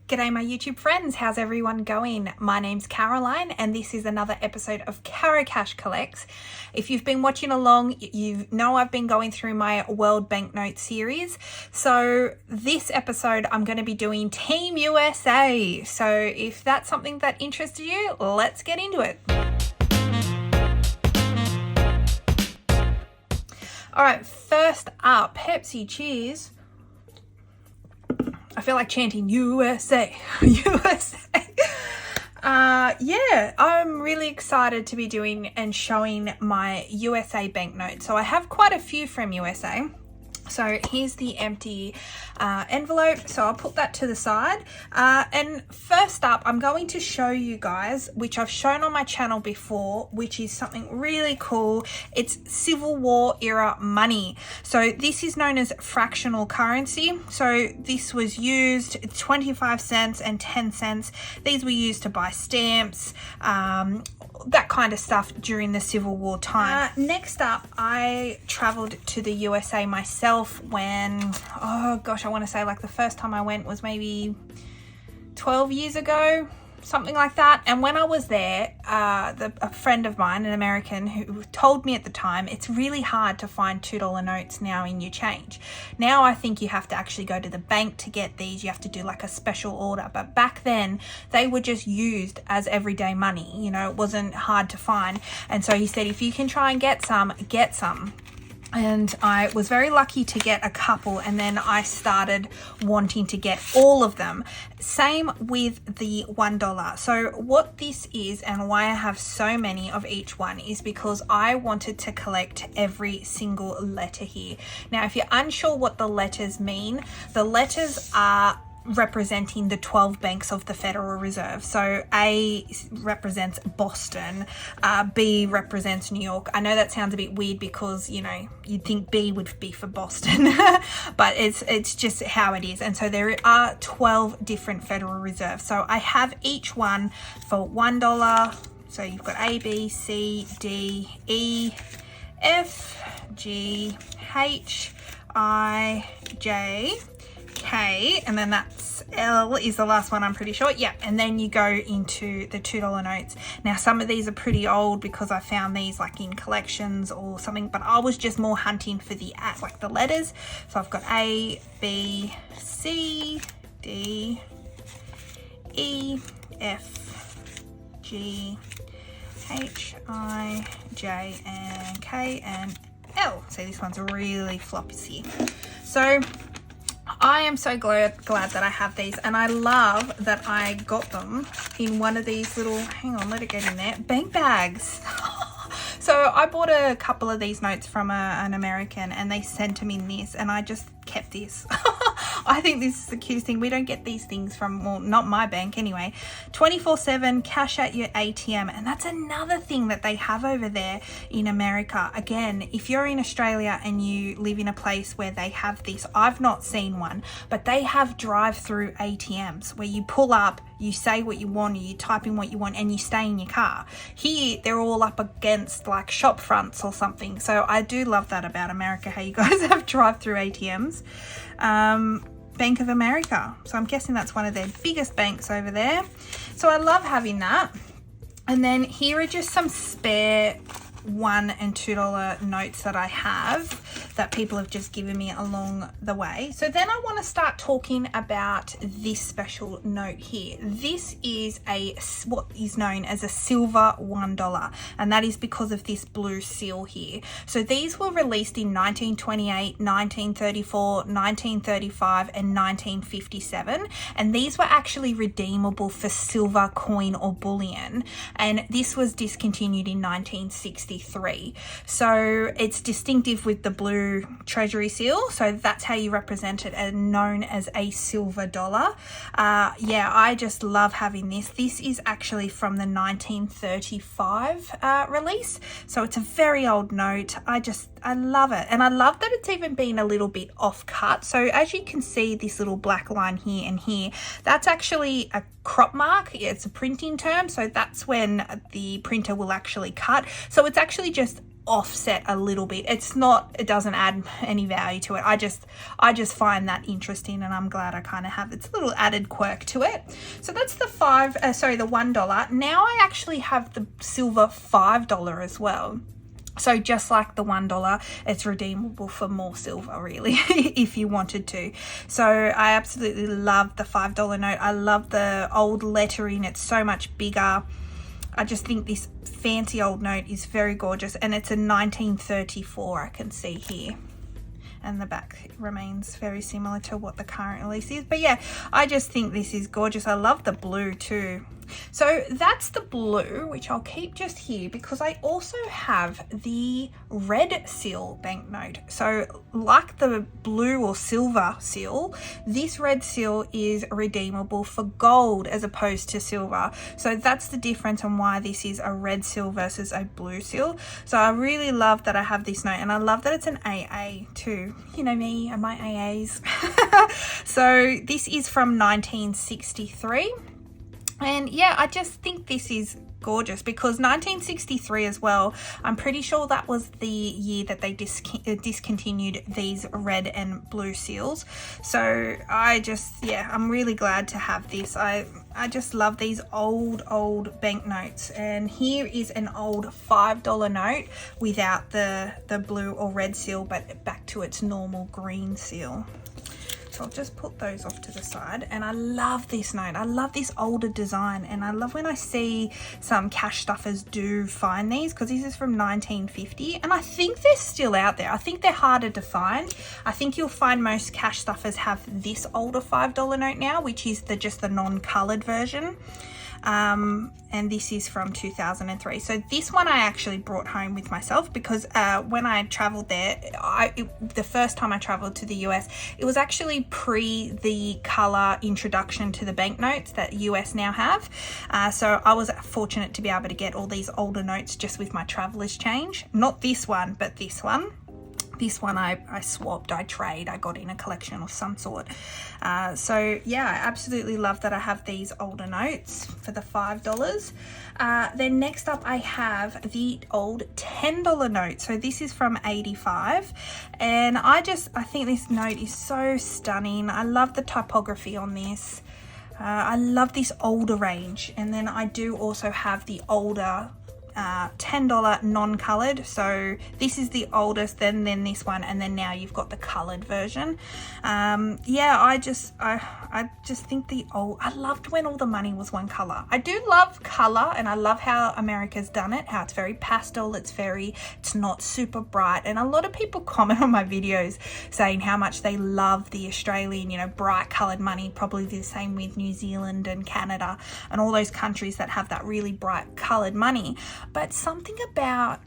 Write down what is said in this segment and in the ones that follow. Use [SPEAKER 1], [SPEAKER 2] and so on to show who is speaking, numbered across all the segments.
[SPEAKER 1] G'day my YouTube friends, how's everyone going? My name's Caroline and this is another episode of Carocash Collects. If you've been watching along, you know I've been going through my World Banknote series. So this episode I'm going to be doing Team USA. So if that's something that interests you, let's get into it. Alright, first up, Pepsi, cheers. I feel like chanting USA, USA. Yeah, I'm really excited to be doing and showing my USA banknote. So I have quite a few from USA. So here's the empty envelope. So I'll put that to the side. And first up, I'm going to show you guys, which I've shown on my channel before, which is something really cool. It's Civil War era money. So this is known as fractional currency. So this was used 25 cents and 10 cents. These were used to buy stamps, that kind of stuff during the Civil War time. Next up, I traveled to the USA myself when, oh gosh, I want to say like the first time I went was maybe 12 years ago, something like that. And when I was there, a friend of mine, an American, who told me at the time, it's really hard to find $2 notes now in your change. Now I think you have to actually go to the bank to get these. You have to do like a special order. But back then, they were just used as everyday money. You know, it wasn't hard to find. And so he said, if you can try and get some, get some. And I was very lucky to get a couple, and then I started wanting to get all of them. Same with the $1. So what this is and why I have so many of each one is because I wanted to collect every single letter here. Now, if you're unsure what the letters mean, the letters are representing the 12 banks of the Federal Reserve. So A represents Boston, B represents New York. I know that sounds a bit weird because, you know, you'd think B would be for Boston, but it's just how it is. And so there are 12 different Federal Reserves. So I have each one for $1. So you've got A, B, C, D, E, F, G, H, I, J, K, and then that's L is the last one, I'm pretty sure. Yeah, and then you go into the $2 notes. Now some of these are pretty old because I found these like in collections or something, but I was just more hunting for the like the letters. So I've got A, B, C, D, E, F, G, H, I, J, and K, and L. So this one's really floppy. So I am so glad that I have these, and I love that I got them in one of these little, hang on, let it get in there, bank bags. So I bought a couple of these notes from an American, and they sent them in this, and I just kept this. I think this is the cutest thing. We don't get these things from, well, not my bank anyway. 24/7 cash at your ATM. And that's another thing that they have over there in America. Again, if you're in Australia and you live in a place where they have this, I've not seen one, but they have drive-through ATMs where you pull up, you say what you want, or you type in what you want, and you stay in your car. Here, they're all up against like shop fronts or something. So I do love that about America, how you guys have drive-through ATMs. Bank of America. So I'm guessing that's one of their biggest banks over there. So I love having that. And then here are just some spare $1 and $2 notes that I have that people have just given me along the way. So then I want to start talking about this special note here. This is what is known as a silver $1, and that is because of this blue seal here. So these were released in 1928, 1934, 1935, and 1957, and these were actually redeemable for silver coin or bullion, and this was discontinued in 1963. So it's distinctive with the blue treasury seal, so that's how you represent it, and known as a silver dollar. Yeah, I just love having this. This is actually from the 1935 release, so it's a very old note. I love it, and I love that it's even been a little bit off cut. So as you can see, this little black line here and here, that's actually a crop mark. It's a printing term, so that's when the printer will actually cut. So it's actually just offset a little bit. It doesn't add any value to it. I just find that interesting, and I'm glad I kind of have it's a little added quirk to it. So that's the the $1. Now I actually have the silver $5 as well. So just like the $1, it's redeemable for more silver, really, if you wanted to. So I absolutely love the $5 note. I love the old lettering. It's so much bigger. I just think this fancy old note is very gorgeous, and it's a 1934, I can see here. And the back remains very similar to what the current release is. But yeah, I just think this is gorgeous. I love the blue too. So that's the blue, which I'll keep just here because I also have the red seal banknote. So like the blue or silver seal, this red seal is redeemable for gold as opposed to silver. So that's the difference on why this is a red seal versus a blue seal. So I really love that I have this note, and I love that it's an AA too. You know me and my AAs. So this is from 1963. And yeah, I just think this is gorgeous because 1963 as well, I'm pretty sure that was the year that they discontinued these red and blue seals. So I'm really glad to have this. I just love these old banknotes. And here is an old $5 note without the blue or red seal, but back to its normal green seal. So I'll just put those off to the side. And I love this note. I love this older design, and I love when I see some cash stuffers do find these, because this is from 1950 and I think they're still out there. I think they're harder to find. I think you'll find most cash stuffers have this older $5 note now, which is just the non-colored version. And this is from 2003. So this one I actually brought home with myself because when I traveled there, the first time I traveled to the US, it was actually pre the color introduction to the banknotes that US now have. So I was fortunate to be able to get all these older notes just with my traveler's change. Not this one, but this one. This one I swapped, I got in a collection of some sort. So yeah, I absolutely love that I have these older notes for the $5. Then next up I have the old $10 note. So this is from 85. And I think this note is so stunning. I love the typography on this. I love this older range. And then I do also have the older $10 non-colored. So this is the oldest, then this one, and then now you've got the colored version. Yeah, I just think I loved when all the money was one color. I do love color, and I love how America's done it, how it's very pastel, it's not super bright. And a lot of people comment on my videos saying how much they love the Australian, bright colored money, probably the same with New Zealand and Canada and all those countries that have that really bright colored money. But something about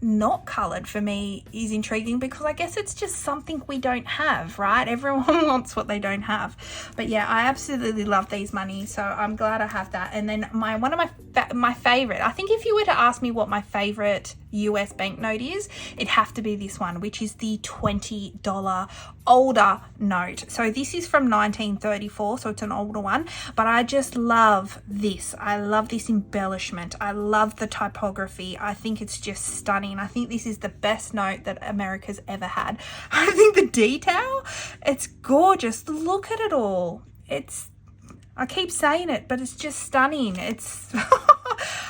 [SPEAKER 1] not colored for me is intriguing, because I guess it's just something we don't have, right? Everyone wants what they don't have. But yeah, I absolutely love these money, so I'm glad I have that. And then one of my favorite, I think if you were to ask me what my favorite US banknote is, it'd have to be this one, which is the $20 older note. So this is from 1934, so it's an older one, but I just love this. I love this embellishment. I love the typography. I think it's just stunning. I think this is the best note that America's ever had. I think the detail, it's gorgeous. Look at it all. I keep saying it, but it's just stunning. It's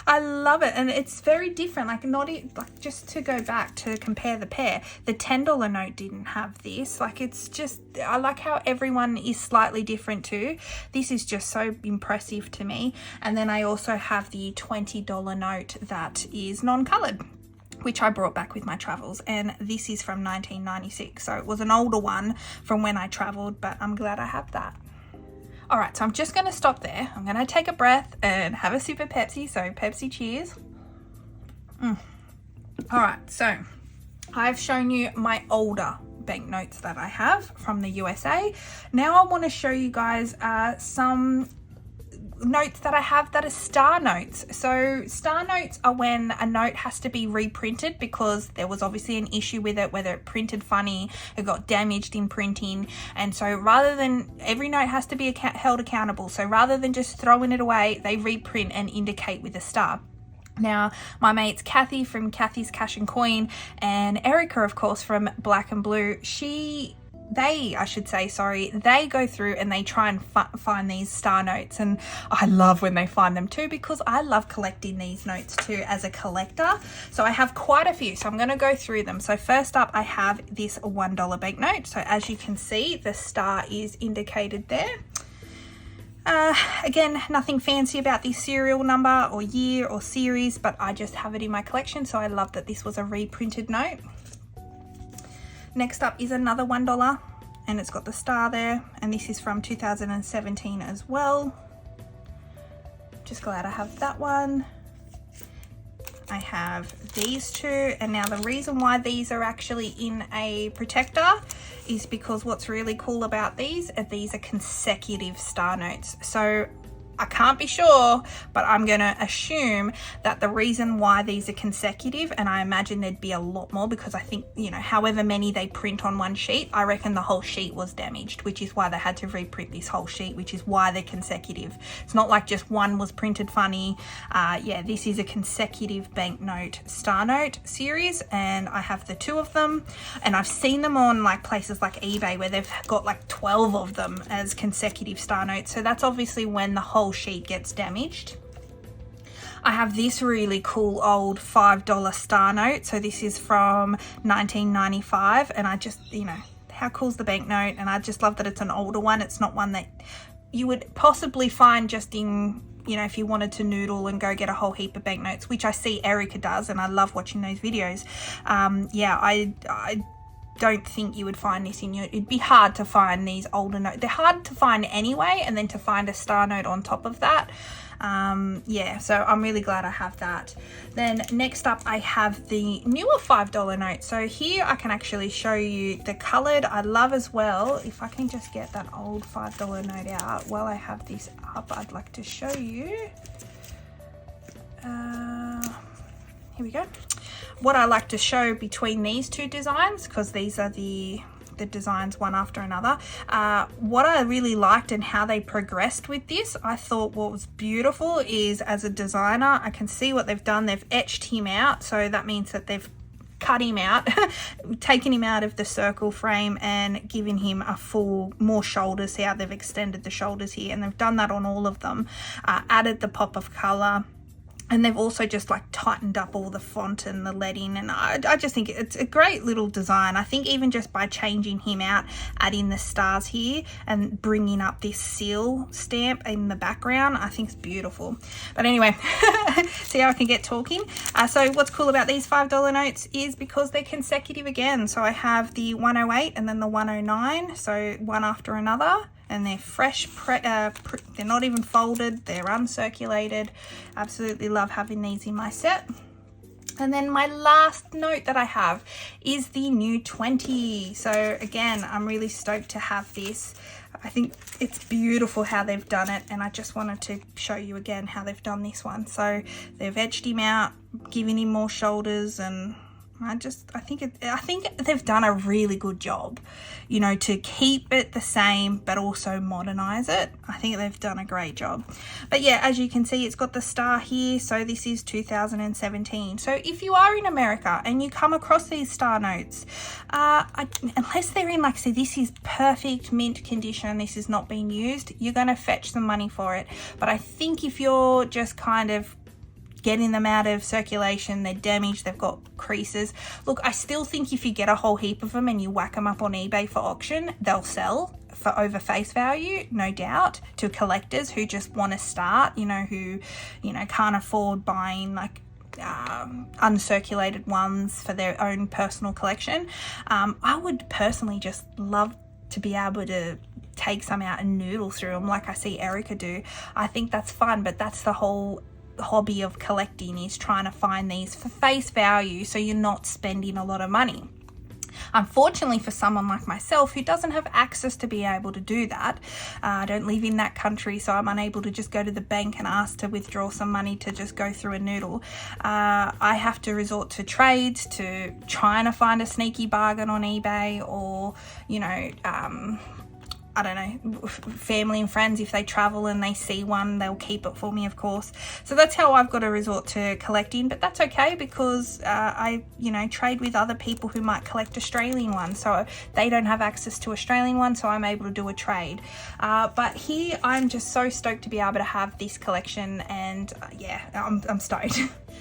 [SPEAKER 1] I love it, and it's very different. Just to go back to compare the pair, the $10 note didn't have this. I like how everyone is slightly different too. This is just so impressive to me. And then I also have the $20 note that is non-colored, which I brought back with my travels, and this is from 1996. So it was an older one from when I traveled, but I'm glad I have that. All right, so I'm just going to stop there. I'm going to take a breath and have a sip of Pepsi. So Pepsi, cheers. All right, so I've shown you my older banknotes that I have from the USA. Now I want to show you guys some notes that I have that are star notes. So star notes are when a note has to be reprinted because there was obviously an issue with it, whether it printed funny, it got damaged in printing, and so rather than every note has to be held accountable, so rather than just throwing it away, they reprint and indicate with a star. Now, my mates Kathy from Kathy's Cash and Coin and Erica, of course, from Black and Blue, they go through and they try and find these star notes, and I love when they find them too, because I love collecting these notes too as a collector. So I have quite a few, so I'm going to go through them. So first up, I have this $1 banknote. So as you can see, the star is indicated there. Again, nothing fancy about the serial number or year or series, but I just have it in my collection, so I love that this was a reprinted note. Next up is another $1, and it's got the star there, and this is from 2017 as well. Just glad I have that one. I have these two, and now the reason why these are actually in a protector is because what's really cool about these are consecutive star notes. So I can't be sure, but I'm going to assume that the reason why these are consecutive, and I imagine there'd be a lot more because I think, you know, however many they print on one sheet, I reckon the whole sheet was damaged, which is why they had to reprint this whole sheet, which is why they're consecutive. It's not like just one was printed funny. Yeah, this is a consecutive banknote star note series, and I have the two of them, and I've seen them on like places like eBay where they've got like 12 of them as consecutive star notes. So that's obviously when the whole sheet gets damaged. I have this really cool old $5 star note. So this is from 1995, and I just, you know, how cool's the banknote, and I just love that it's an older one. It's not one that you would possibly find just in, you know, if you wanted to noodle and go get a whole heap of banknotes, which I see Erica does, and I love watching those videos. Yeah, I don't think you would find this in your, it'd be hard to find these older notes. They're hard to find anyway, and then to find a star note on top of that. Yeah, so I'm really glad I have that. Then next up, I have the newer $5 note. So here I can actually show you the colored. I love as well, if I can just get that old $5 note out while I have this up, I'd like to show you. Here we go. What I like to show between these two designs, because these are the designs one after another, what I really liked and how they progressed with this, I thought what was beautiful is, as a designer, I can see what they've done. They've etched him out, so that means that they've cut him out, taken him out of the circle frame and given him a full, more shoulders. See how they've extended the shoulders here, and they've done that on all of them, added the pop of color. And they've also just like tightened up all the font and the leading, and I just think it's a great little design. I think even just by changing him out, adding the stars here and bringing up this seal stamp in the background, I think it's beautiful. But anyway, see how I can get talking. So what's cool about these $5 notes is because they're consecutive again. So I have the 108 and then the 109, so one after another. And they're fresh, they're not even folded, they're uncirculated. Absolutely love having these in my set. And then my last note that I have is the new 20. So again, I'm really stoked to have this. I think it's beautiful how they've done it, and I just wanted to show you again how they've done this one. So they've edged him out, giving him more shoulders, and I think they've done a really good job, you know, to keep it the same but also modernize it. I think they've done a great job. But yeah, as you can see, it's got the star here. So this is 2017. So if you are in America and you come across these star notes, unless they're in, like, say, this is perfect mint condition, this is not being used, you're going to fetch some money for it. But I think if you're just kind of getting them out of circulation, they're damaged, they've got creases. Look, I still think if you get a whole heap of them and you whack them up on eBay for auction, they'll sell for over face value, no doubt, to collectors who just want to start, you know, who, you know, can't afford buying like uncirculated ones for their own personal collection. I would personally just love to be able to take some out and noodle through them like I see Erica do. I think that's fun, but that's the whole hobby of collecting, is trying to find these for face value so you're not spending a lot of money. Unfortunately for someone like myself who doesn't have access to be able to do that, I don't live in that country, so I'm unable to just go to the bank and ask to withdraw some money to just go through a noodle. I have to resort to trades, to trying to find a sneaky bargain on eBay, or, you know, I don't know, family and friends, if they travel and they see one, they'll keep it for me, of course. So that's how I've got to resort to collecting, but that's okay because I, you know, trade with other people who might collect Australian ones, so they don't have access to Australian ones, so I'm able to do a trade. But here I'm just so stoked to be able to have this collection, and yeah, I'm stoked.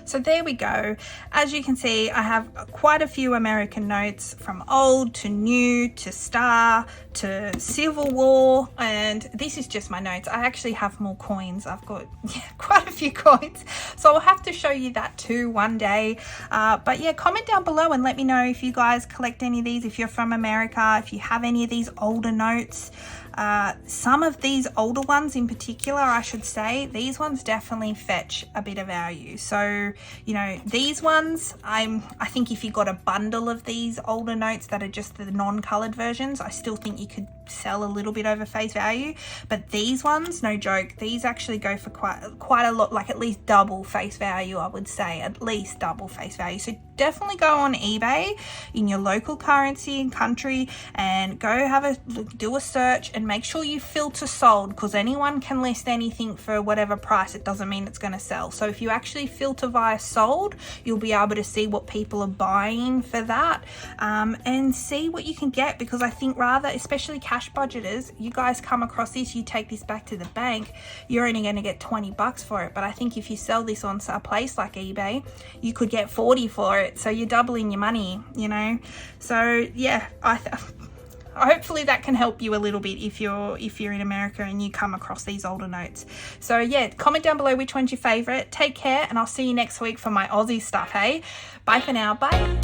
[SPEAKER 1] So there we go. As you can see, I have quite a few American notes, from old to new to star to Civil War, and this is just my notes. I actually have more coins. I've got quite a few coins, so I'll have to show you that too one day. But yeah, comment down below and let me know if you guys collect any of these, if you're from America, if you have any of these older notes. Some of these older ones in particular, I should say, these ones definitely fetch a bit of value. So, you know, these ones, I think if you got a bundle of these older notes that are just the non-colored versions, I still think you could sell a little bit over face value. But these ones, no joke, these actually go for quite a lot, like at least double face value, I would say, at least double face value. So definitely go on eBay in your local currency and country and go do a search, and make sure you filter sold, because anyone can list anything for whatever price. It doesn't mean it's going to sell. So if you actually filter via sold, you'll be able to see what people are buying for that, and see what you can get. Because I think, rather, especially cash budgeters, you guys come across this, you take this back to the bank, you're only going to get 20 bucks for it. But I think if you sell this on a place like eBay, you could get 40 for it. So you're doubling your money, you know. So yeah, hopefully that can help you a little bit if you're in America and you come across these older notes. So yeah, comment down below which one's your favorite. Take care, and I'll see you next week for my Aussie stuff. Hey, bye for now. Bye.